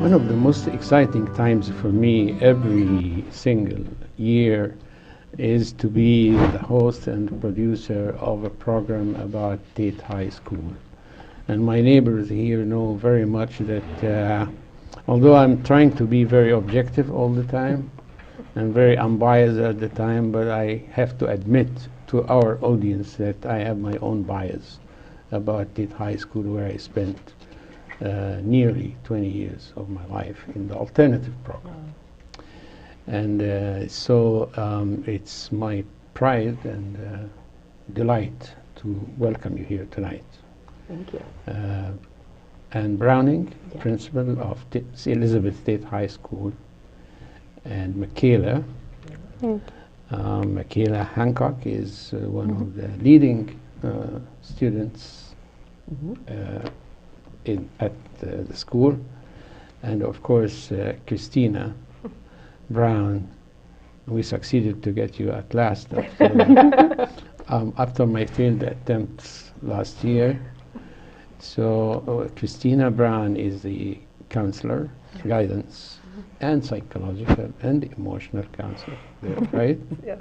One of the most exciting times for me every single year is to be the host and producer of a program about Tate High School. And my neighbors here know very much that although I'm trying to be very objective all the time and very unbiased at the time, but I have to admit to our audience that I have my own bias about Tate High School, where I spent nearly 20 years of my life in the alternative program. And so it's my pride and delight to welcome you here tonight. Thank you. Anne Browning, principal of Elizabeth Tate High School, and Michaela. Michaela Hancock is one of the leading students at the school, and of course Christina Brown. We succeeded to get you at last after my failed attempts last year. So Christina Brown is the counselor, guidance, and psychological and emotional counselor there, right? Yes.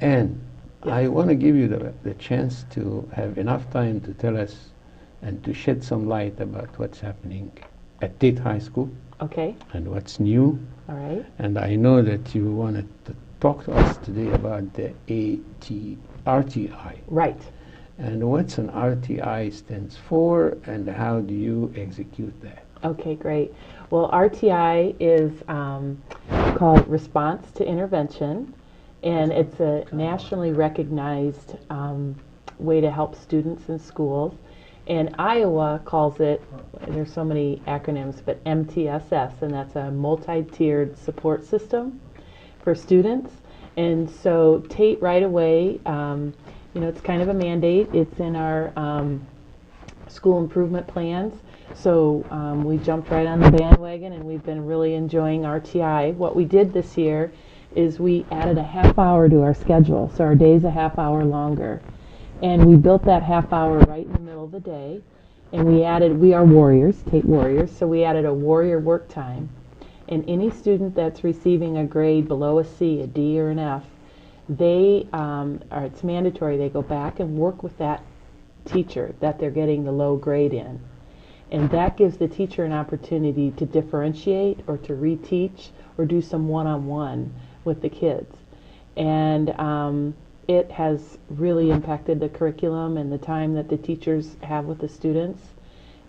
And I want to give you the chance to have enough time to tell us and to shed some light about what's happening at Tate High School. Okay. And what's new. All right. And I know that you wanted to talk to us today about the RTI. Right. And what's an RTI stands for, and how do you execute that? Okay, great. Well, RTI is called Response to Intervention, and it's a nationally recognized way to help students in schools. And Iowa calls it, there's so many acronyms, but MTSS, and that's a multi-tiered support system for students. And so Tate right away, it's kind of a mandate. It's in our school improvement plans. So we jumped right on the bandwagon, and we've been really enjoying RTI. What we did this year is we added a half hour to our schedule, so our day's a half hour longer. And we built that half hour right in the middle of the day, and we are warriors, Tate warriors, so we added a warrior work time. And any student that's receiving a grade below a C, a D, or an F, it's mandatory, they go back and work with that teacher that they're getting the low grade in. And that gives the teacher an opportunity to differentiate or to reteach or do some one-on-one with the kids. And it has really impacted the curriculum and the time that the teachers have with the students.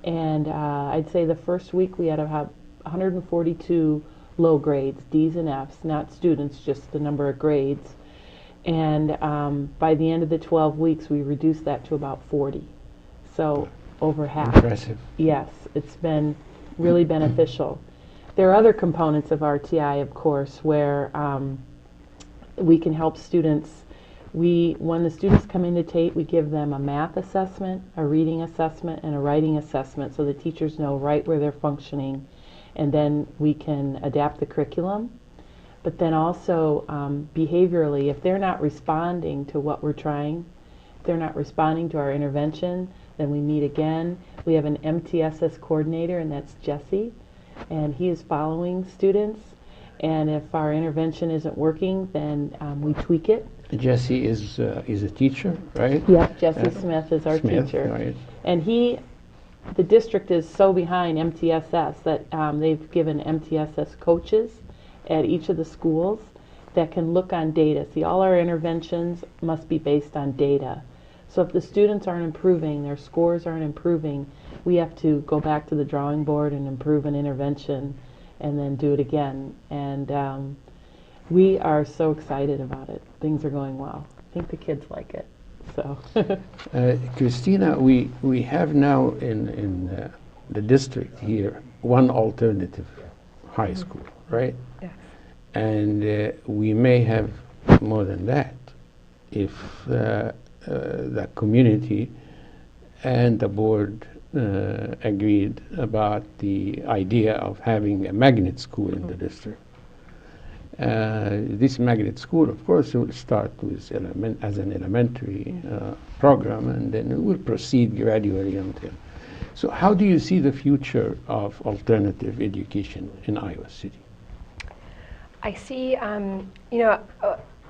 And I'd say the first week we had about 142 low grades, D's and F's, not students, just the number of grades. And by the end of the 12 weeks, we reduced that to about 40. So over half. Impressive. Yes, it's been really beneficial. There are other components of RTI, of course, where we can help students. When the students come into Tate, we give them a math assessment, a reading assessment, and a writing assessment, so the teachers know right where they're functioning, and then we can adapt the curriculum. But then also behaviorally, if they're not responding to what we're trying, if they're not responding to our intervention, then we meet again. We have an MTSS coordinator, and that's Jesse, and he is following students. And if our intervention isn't working, then we tweak it. Jesse is a teacher, right? Yep, Jesse Smith is our teacher. Right. And the district is so behind MTSS that they've given MTSS coaches at each of the schools that can look on data. See, all our interventions must be based on data. So if the students aren't improving, their scores aren't improving, we have to go back to the drawing board and improve an intervention and then do it again. And we are so excited about it. Things are going well. I think the kids like it. So, Christina, we have now in the district here one alternative high school, right? yes. And we may have more than that if the community and the board agreed about the idea of having a magnet school in the district. This magnet school, of course, will start with as an elementary program, and then it will proceed gradually until. So how do you see the future of alternative education in Iowa City? I see,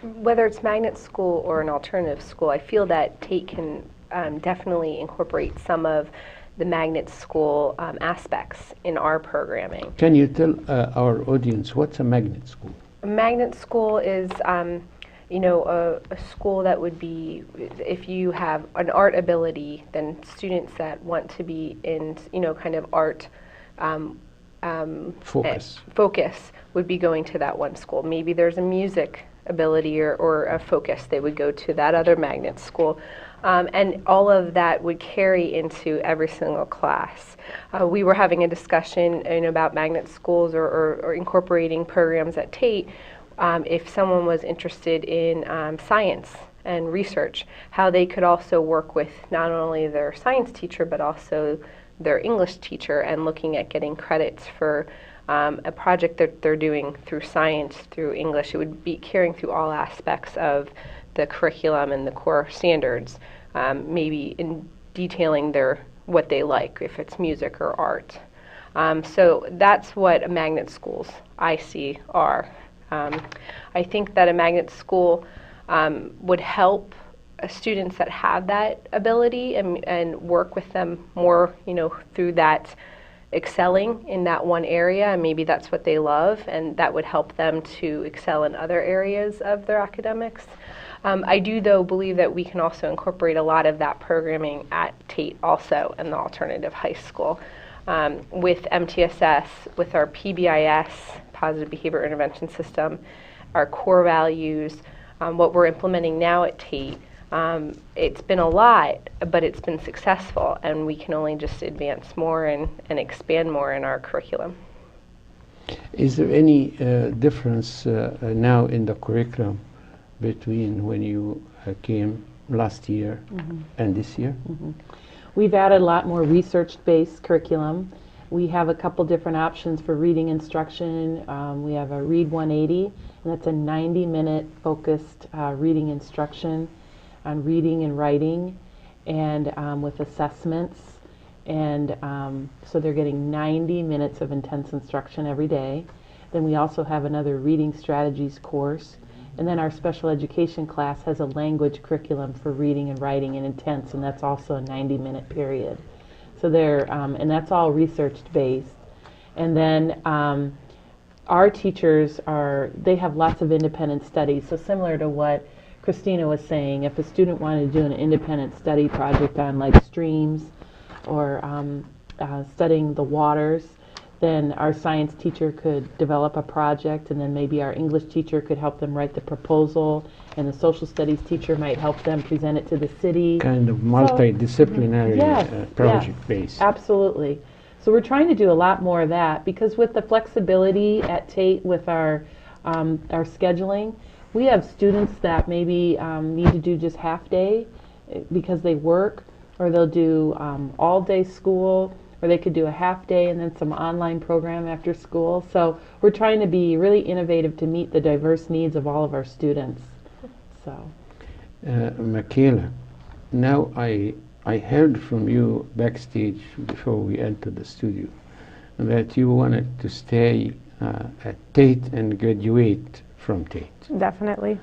whether it's magnet school or an alternative school, I feel that Tate can definitely incorporate some of the magnet school aspects in our programming. Can you tell our audience what's a magnet school? A magnet school is, a school that would be, if you have an art ability, then students that want to be in, kind of art focus would be going to that one school. Maybe there's a music ability or a focus, they would go to that other magnet school. And all of that would carry into every single class. We were having a discussion about magnet schools or incorporating programs at Tate. If someone was interested in science and research, how they could also work with not only their science teacher but also their English teacher and looking at getting credits for a project that they're doing through science, through English. It would be carrying through all aspects of the curriculum and the core standards, maybe in detailing what they like, if it's music or art. So that's what a magnet schools I see are. I think that a magnet school would help students that have that ability and work with them more, through that excelling in that one area, and maybe that's what they love, and that would help them to excel in other areas of their academics. I do, though, believe that we can also incorporate a lot of that programming at Tate also in the alternative high school. With MTSS, with our PBIS, Positive Behavior Intervention System, our core values, what we're implementing now at Tate, it's been a lot, but it's been successful, and we can only just advance more and expand more in our curriculum. Is there any difference now in the curriculum between when you came last year and this year? We've added a lot more research-based curriculum. We have a couple different options for reading instruction. We have a Read 180, and that's a 90-minute focused reading instruction on reading and writing, and with assessments. And so they're getting 90 minutes of intense instruction every day. Then we also have another reading strategies course. And then our special education class has a language curriculum for reading and writing in intense, and that's also a 90-minute period. So they're, and that's all research-based. And then our teachers they have lots of independent studies. So similar to what Christina was saying, if a student wanted to do an independent study project on like streams or studying the waters, then our science teacher could develop a project, and then maybe our English teacher could help them write the proposal, and the social studies teacher might help them present it to the city. Kind of multidisciplinary project based. Absolutely. So we're trying to do a lot more of that, because with the flexibility at Tate with our scheduling, we have students that maybe need to do just half day because they work, or they'll do all day school, or they could do a half day and then some online program after school. So we're trying to be really innovative to meet the diverse needs of all of our students. So, Michaela, now I heard from you backstage before we entered the studio that you wanted to stay at Tate and graduate from Tate. Definitely.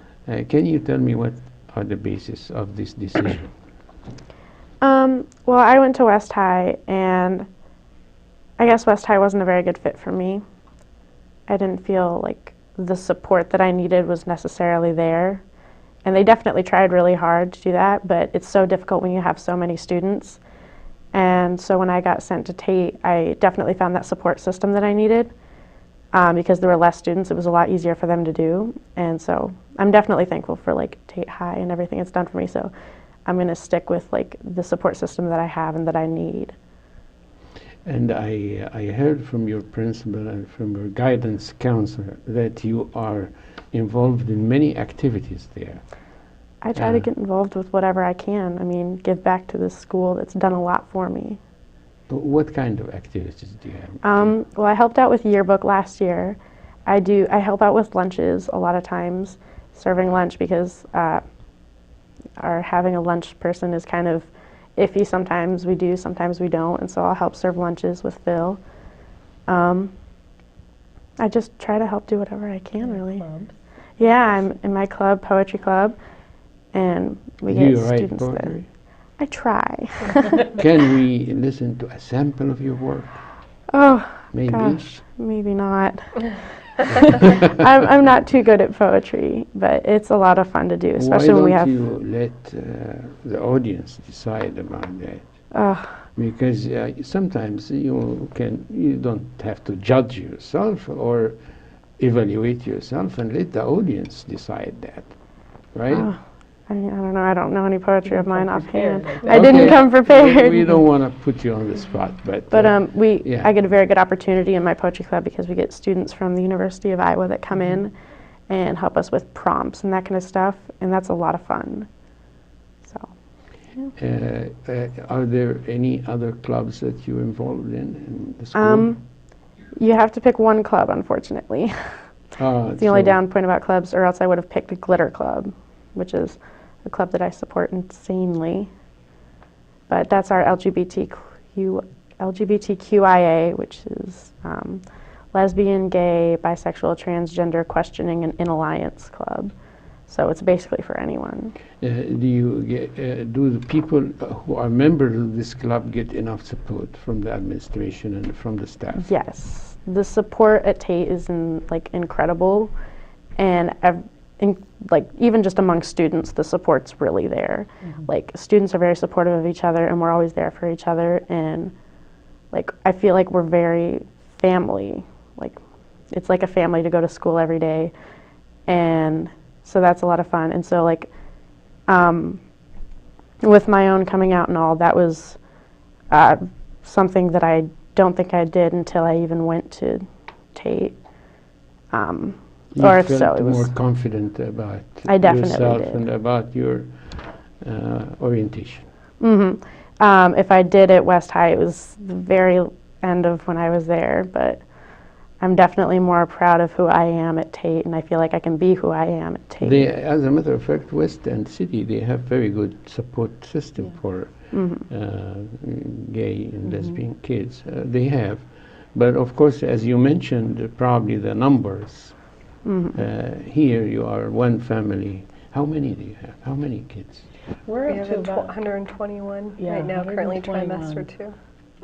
Can you tell me what are the basis of this decision? Well, I went to West High, and I guess West High wasn't a very good fit for me. I didn't feel like the support that I needed was necessarily there. And they definitely tried really hard to do that, but it's so difficult when you have so many students. And so when I got sent to Tate, I definitely found that support system that I needed. Because there were less students, it was a lot easier for them to do. And so I'm definitely thankful for like Tate High and everything it's done for me. So I'm going to stick with like the support system that I have and that I need. And I heard from your principal and from your guidance counselor that you are involved in many activities there. I try to get involved with whatever I can. I mean, give back to this school that's done a lot for me. What kind of activities do you have? Well, I helped out with yearbook last year. I help out with lunches a lot of times, serving lunch, because having a lunch person is kind of iffy. Sometimes we do, sometimes we don't, and so I'll help serve lunches with Phil. I just try to help do whatever I can, really. Clubs. Yeah, I'm in my club, poetry club, and we Do get you write students there. poetry? I try. Can we listen to a sample of your work? Oh, Maybe. gosh, maybe not. I'm not too good at poetry, but it's a lot of fun to do, especially Why when we don't have. you let the audience decide about that? Because sometimes you don't have to judge yourself or evaluate yourself, and let the audience decide that, right? Oh, I don't know. I don't know any poetry of mine offhand. prepared. I didn't Okay. come prepared. We don't want to put you on the spot, but But yeah. I get a very good opportunity in my poetry club because we get students from the University of Iowa that come in and help us with prompts and that kind of stuff, and that's a lot of fun. So, are there any other clubs that you're involved in the school? you have to pick one club, unfortunately. It's the only So- down point about clubs, or else I would have picked the Glitter Club, which is a club that I support insanely. But that's our LGBTQIA, which is lesbian, gay, bisexual, transgender questioning and in alliance club. So it's basically for anyone. Do the people who are members of this club get enough support from the administration and from the staff? Yes, the support at Tate is incredible, and even just among students, the support's really there. Like, students are very supportive of each other, and we're always there for each other. And I feel like we're very family. It's like a family to go to school every day, and so that's a lot of fun. And so with my own coming out and all, that was something that I don't think I did until I even went to Tate. You Or if felt so, it was. more confident about I definitely yourself did. and about your orientation. If I did at West High, it was the very end of when I was there, but I'm definitely more proud of who I am at Tate, and I feel like I can be who I am at Tate. As a matter of fact, West End City, they have very good support system for gay and lesbian kids. They have. But of course, as you mentioned, probably the numbers. Here you are one family. How many do you have? How many kids? We're We up have to about 121 Yeah, right now, currently 121. trimester 2.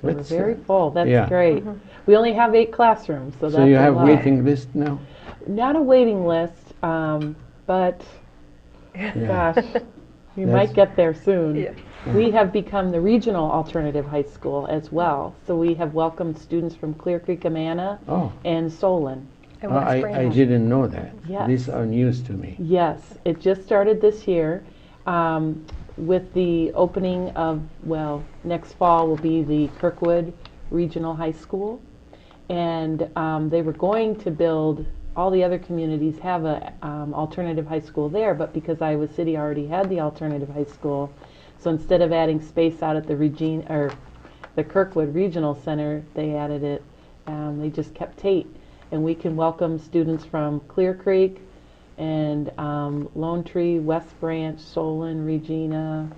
We're That's, very full. That's yeah. great. We only have 8 classrooms, so that's So you a have lot. waiting list now? Not a waiting list, but Yeah. gosh, you might get there soon. Yeah. We have become the regional alternative high school as well. So we have welcomed students from Clear Creek, Amana, Oh, and Solon. And West I Branch. didn't know that. Yes. These are news to me. Yes, it just started this year with the opening of, next fall will be the Kirkwood Regional High School. And they were going to build, all the other communities have a alternative high school there, but because Iowa City already had the alternative high school, so instead of adding space out at the Kirkwood Regional Center, they added it, they just kept Tate. And we can welcome students from Clear Creek and Lone Tree, West Branch, Solon, Regina,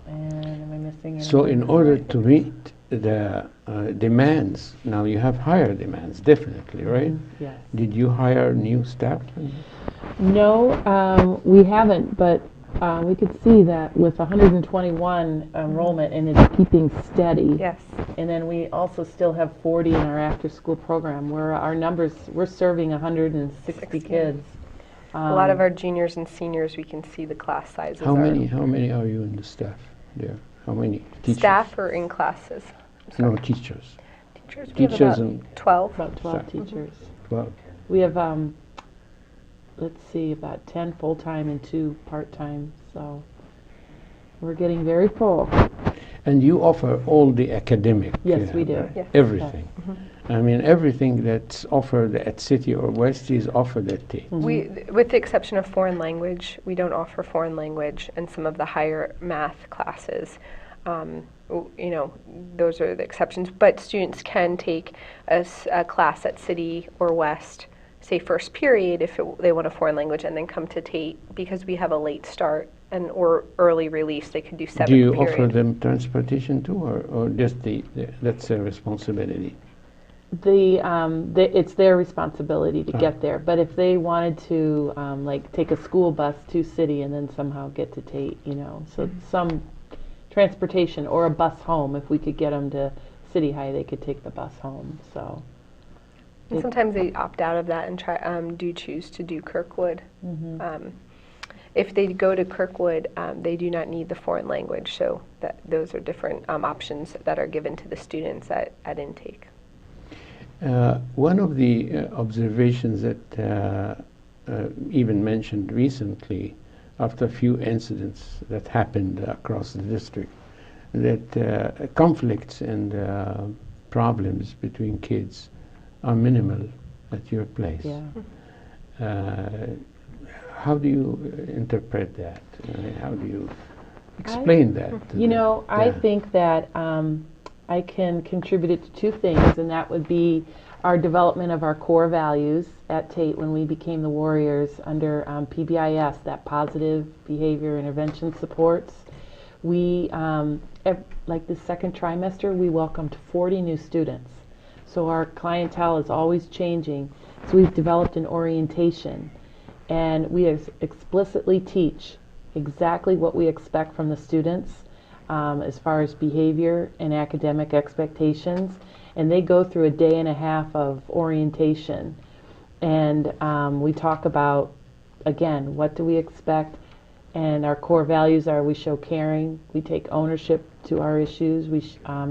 and am I missing anyone? So in order to meet the demands, now you have higher demands, definitely, right? Yes. Did you hire new staff? No, we haven't, but we could see that with 121 enrollment, and it's keeping steady. Yes. And then we also still have 40 in our after-school program, where our numbers, we're serving 160 kids. A lot of our juniors and seniors, we can see the class sizes. How are many are you in the staff there? How many teachers? staff or in classes? No, teachers. Teachers, we have Teachers about and 12. About 12 Sorry. teachers. 12. We have, let's see, about 10 full-time and 2 part-time, so we're getting very full. And you offer all the academic. Yes, we do. Yes. Everything. I mean, everything that's offered at City or West is offered at Tate. We, with the exception of foreign language, we don't offer foreign language and some of the higher math classes. Those are the exceptions. But students can take a class at City or West, say first period, if they want a foreign language, and then come to Tate because we have a late start or early release. They could do 7th Do you period. offer them transportation too, or just that's a responsibility? It's their responsibility to Ah. get there. But if they wanted to, like, take a school bus to City and then somehow get to Tate, so some transportation or a bus home. If we could get them to City High, they could take the bus home. So. And sometimes they opt out of that and do choose to do Kirkwood. If they go to Kirkwood, they do not need the foreign language, so those are different options that are given to the students at intake. One of the observations that even mentioned recently, after a few incidents that happened across the district, that conflicts and problems between kids are minimal at your place. Yeah. How do you interpret that? How do you explain that? I think that I can contribute it to two things, and that would be our development of our core values at Tate when we became the Warriors under PBIS, that positive behavior intervention supports. We, like the second trimester, we welcomed 40 new students. So our clientele is always changing. So we've developed an orientation, and we explicitly teach exactly what we expect from the students as far as behavior and academic expectations. And they go through a day and a half of orientation. And we talk about, again, what do we expect? And our core values are: we show caring, we take ownership to our issues, we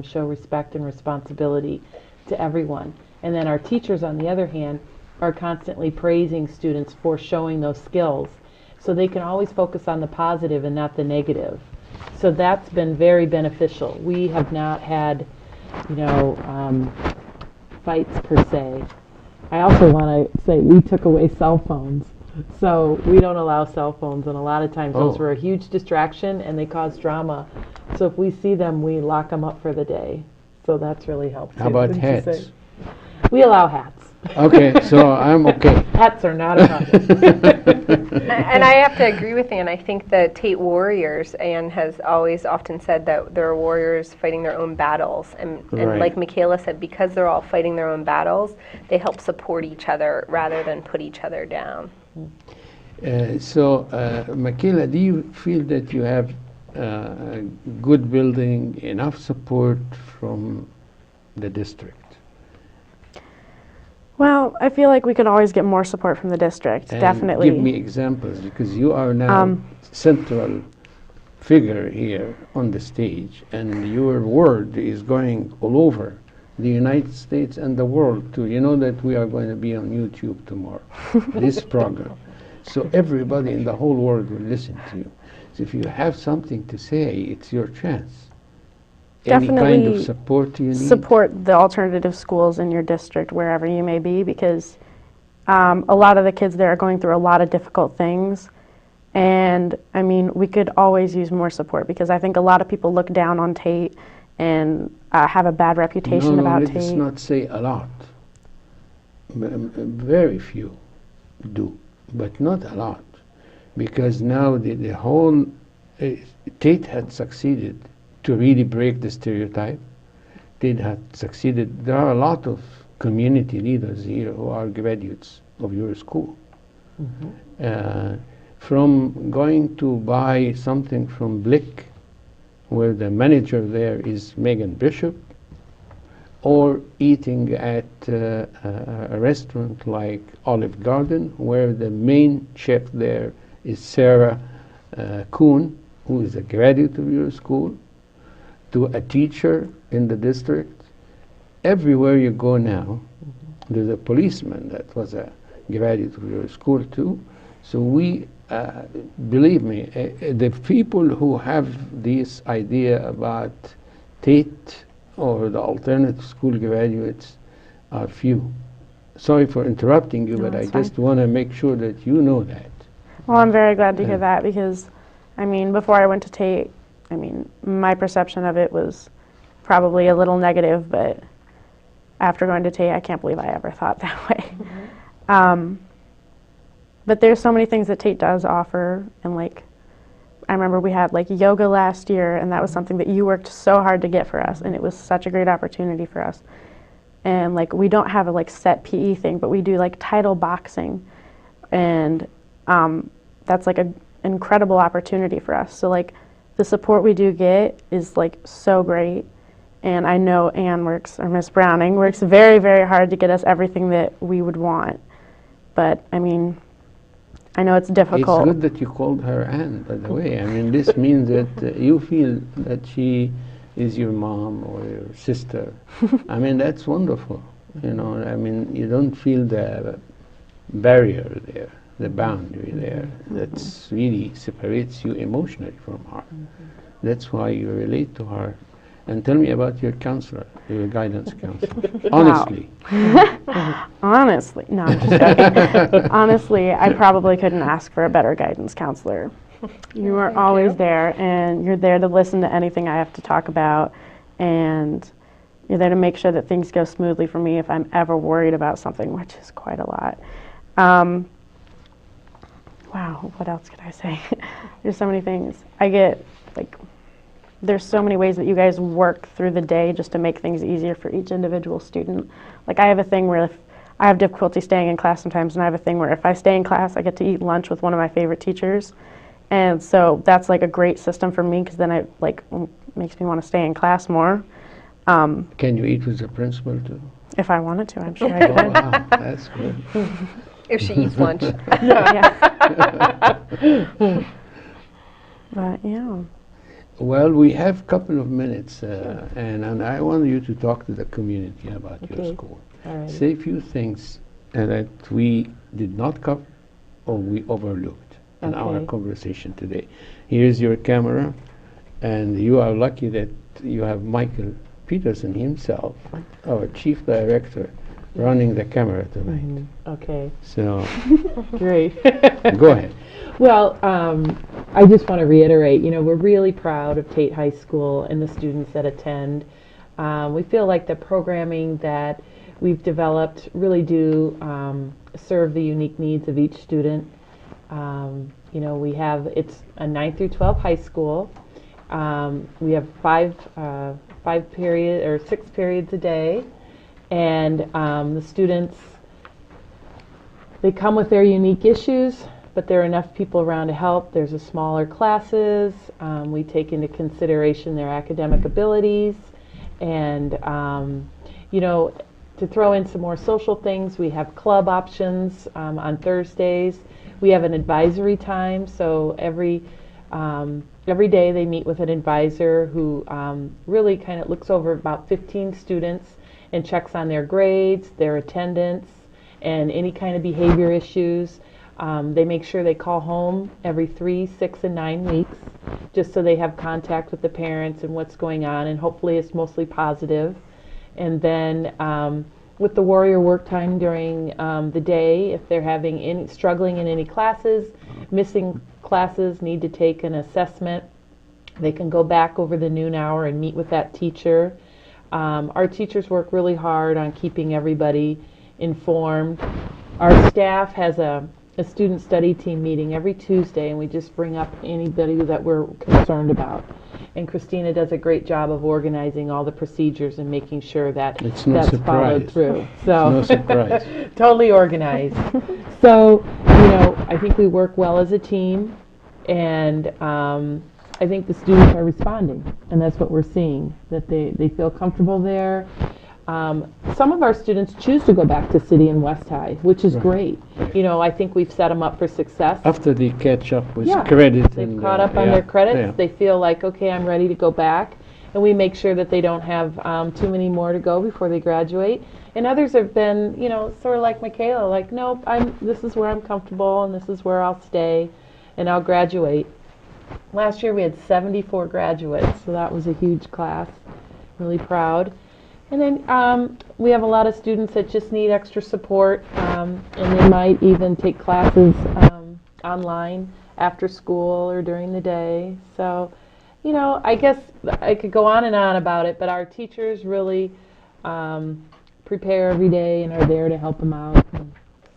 show respect and responsibility to everyone. And then our teachers, on the other hand, are constantly praising students for showing those skills, so they can always focus on the positive and not the negative. So that's been very beneficial. We have not had, fights per se. I also want to say we took away cell phones. So we don't allow cell phones, and a lot of times those were a huge distraction and they cause drama. So if we see them, we lock them up for the day. So that's really helped. How about hats? We allow hats. Okay, so I'm okay. Hats are not a problem. And I have to agree with Ann. I think the Tate Warriors, Ann has always often said that they're warriors fighting their own battles. And Right. like Michaela said, because they're all fighting their own battles, they help support each other rather than put each other down. Michaela, do you feel that you have good building, enough support from the district? Well, I feel like we could always get more support from the district, And definitely. give me examples, because you are now central figure here on the stage, and your word is going all over the United States and the world too. You know that we are going to be on YouTube tomorrow, this program. So everybody in the whole world will listen to you. So if you have something to say, it's your chance. Any kind of Definitely support you need? support the alternative schools in your district, wherever you may be, because a lot of the kids there are going through a lot of difficult things. And I mean, we could always use more support, because I think a lot of people look down on Tate and have a bad reputation about let's Tate. not say a lot. Very few do, but not a lot. Because now the whole, Tate had succeeded to really break the stereotype. Tate had succeeded. There are a lot of community leaders here who are graduates of your school. From going to buy something from Blick, where the manager there is Megan Bishop, or eating at a restaurant like Olive Garden, where the main chef there is Sarah Kuhn, who is a graduate of your school, to a teacher in the district. Everywhere you go now, there's a policeman that was a graduate of your school too. So we, believe me, the people who have this idea about Tate or the alternative school graduates are few. Sorry for interrupting you, No, but I that's fine. just want to make sure that you know that. Well, I'm very glad to hear that, because, I mean, before I went to Tate, I mean, my perception of it was probably a little negative, but after going to Tate, I can't believe I ever thought that way. But there's so many things that Tate does offer, and like I remember we had like yoga last year, and that was something that you worked so hard to get for us, and it was such a great opportunity for us. And like we don't have a like set PE thing, but we do like title boxing, and that's like an incredible opportunity for us. So like the support we do get is like so great, and I know Ann works, or Miss Browning works very, very hard to get us everything that we would want. But I mean, I know it's difficult. It's good that you called her Anne, by the way. I mean, this means that you feel that she is your mom or your sister. I mean, that's wonderful. You know, I mean, you don't feel the barrier there, the boundary there. That's really separates you emotionally from her. That's why you relate to her. And tell me about your counselor, your guidance counselor. Honestly. Honestly, no, I'm just joking. Honestly, I probably couldn't ask for a better guidance counselor. You are always there, and you're there to listen to anything I have to talk about, and you're there to make sure that things go smoothly for me if I'm ever worried about something, which is quite a lot. Wow, what else could I say? There's so many things. I get, like, there's so many ways that you guys work through the day just to make things easier for each individual student. Like I have a thing where if I have difficulty staying in class sometimes, and I have a thing where if I stay in class, I get to eat lunch with one of my favorite teachers. And so that's like a great system for me, because then it like makes me want to stay in class more. Can you eat with the principal too? If I wanted to, I'm sure I Oh, could. wow, that's good. If she eats lunch. Yeah. But yeah. Well, we have a couple of minutes, and I want you to talk to the community about your Okay. school. All right. Say a few things that we did not cover or we overlooked in our Okay. conversation today. Here's your camera, and you are lucky that you have Michael Peterson himself, our chief director, running the camera tonight. Okay, So, great. go ahead. Well, I just want to reiterate, we're really proud of Tate High School and the students that attend. We feel like the programming that we've developed really do serve the unique needs of each student. It's a 9 through 12 high school. We have 6 periods a day, and the students, they come with their unique issues, but there are enough people around to help. There's a smaller classes. We take into consideration their academic abilities, and to throw in some more social things, we have club options on Thursdays. We have an advisory time, so every day they meet with an advisor who really kind of looks over about 15 students and checks on their grades, their attendance, and any kind of behavior issues. They make sure they call home every 3, 6, and 9 weeks, just so they have contact with the parents and what's going on, and hopefully it's mostly positive. And then with the warrior work time during the day, if they're struggling in any classes, missing classes, need to take an assessment, they can go back over the noon hour and meet with that teacher. Our teachers work really hard on keeping everybody informed. Our staff has a student study team meeting every Tuesday, and we just bring up anybody that we're concerned about. And Christina does a great job of organizing all the procedures and making sure that It's no that's surprise. followed through. So No surprise. totally organized. So, I think we work well as a team, and I think the students are responding, and that's what we're seeing, that they feel comfortable there. Some of our students choose to go back to City and West High, which is great. I think we've set them up for success. After they catch up with Yeah. credit. They've and, caught up on yeah, their credits. yeah. They feel like, okay, I'm ready to go back. And we make sure that they don't have too many more to go before they graduate. And others have been, sort of like Michaela, like, nope, this is where I'm comfortable, and this is where I'll stay, and I'll graduate. Last year we had 74 graduates, so that was a huge class. Really proud. And then we have a lot of students that just need extra support, and they might even take classes online after school or during the day. So, I guess I could go on and on about it, but our teachers really prepare every day and are there to help them out.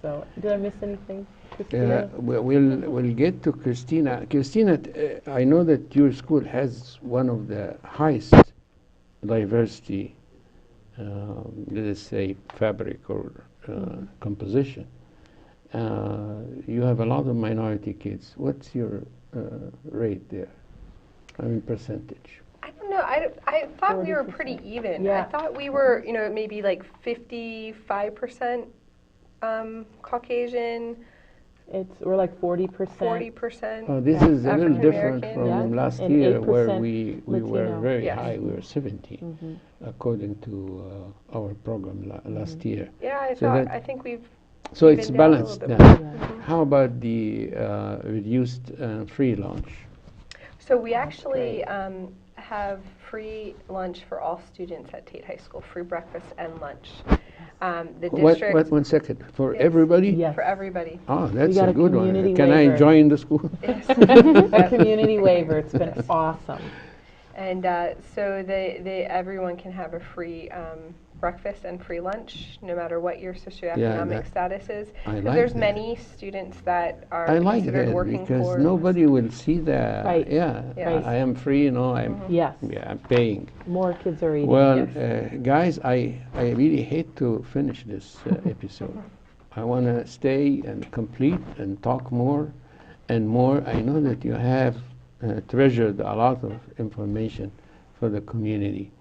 So, did I miss anything? Christina? We'll get to Christina. Christina, I know that your school has one of the highest diversity, let us say, fabric or composition. You have a lot of minority kids. What's your rate there? I mean, percentage. I don't know. I thought we were pretty even. Yeah. I thought we were, maybe like 55% Caucasian, We're like 40%. 40%. This is a little different African-American. from Yeah. last And year, where 8% we were Latino. very Yes. high. We were 70, according to our program last year. Yeah, I think we've So it's evened out a balanced little now. bit Yeah. How about the reduced free lunch? So we actually have free lunch for all students at Tate High School, free breakfast and lunch. The district What, 1 second, for Yes. everybody? Yes. for everybody. Oh, that's got a a good one. community Can I waiver. join the school? A community waiver. It's been awesome. And so everyone can have a free breakfast and free lunch, no matter what your socioeconomic that- status is. I 'Cause like there's that. many students that are I like considered that working because poor. nobody will see that. Right. Yeah, Yes. I am free, I'm, Yes. I'm paying. More kids are eating. Well, Yes. guys, I really hate to finish this episode. I want to stay and complete and talk more and more. I know that you have treasured a lot of information for the community,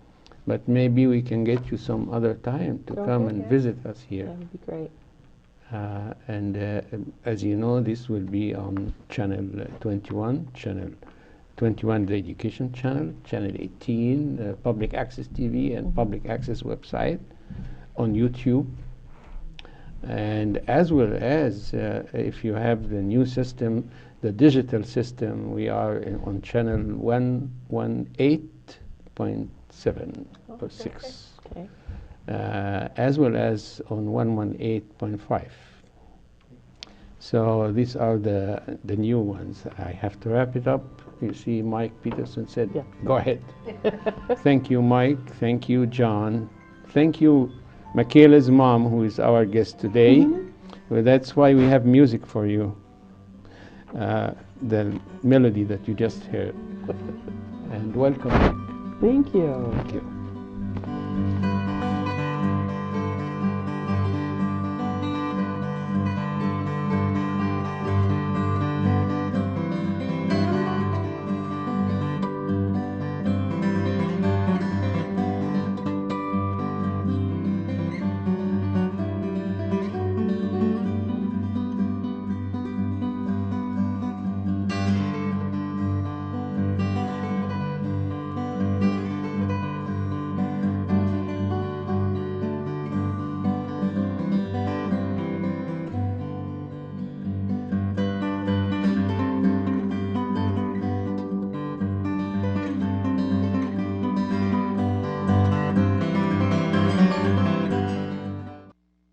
but maybe we can get you some other time to come Okay. and Yeah. visit us here. That would be great. And as you know, this will be on channel 21, channel 21, the education channel, channel 18, public access TV and public access website, on YouTube. And as well as if you have the new system, the digital system, we are on channel 118.7 or 6. Okay. As well as on 118.5. So these are the new ones. I have to wrap it up. You see, Mike Peterson said, Yeah. go ahead. Thank you, Mike. Thank you, John. Thank you, Michaela's mom, who is our guest today. Well, that's why we have music for you. The melody that you just heard. And welcome. Thank you. Thank you.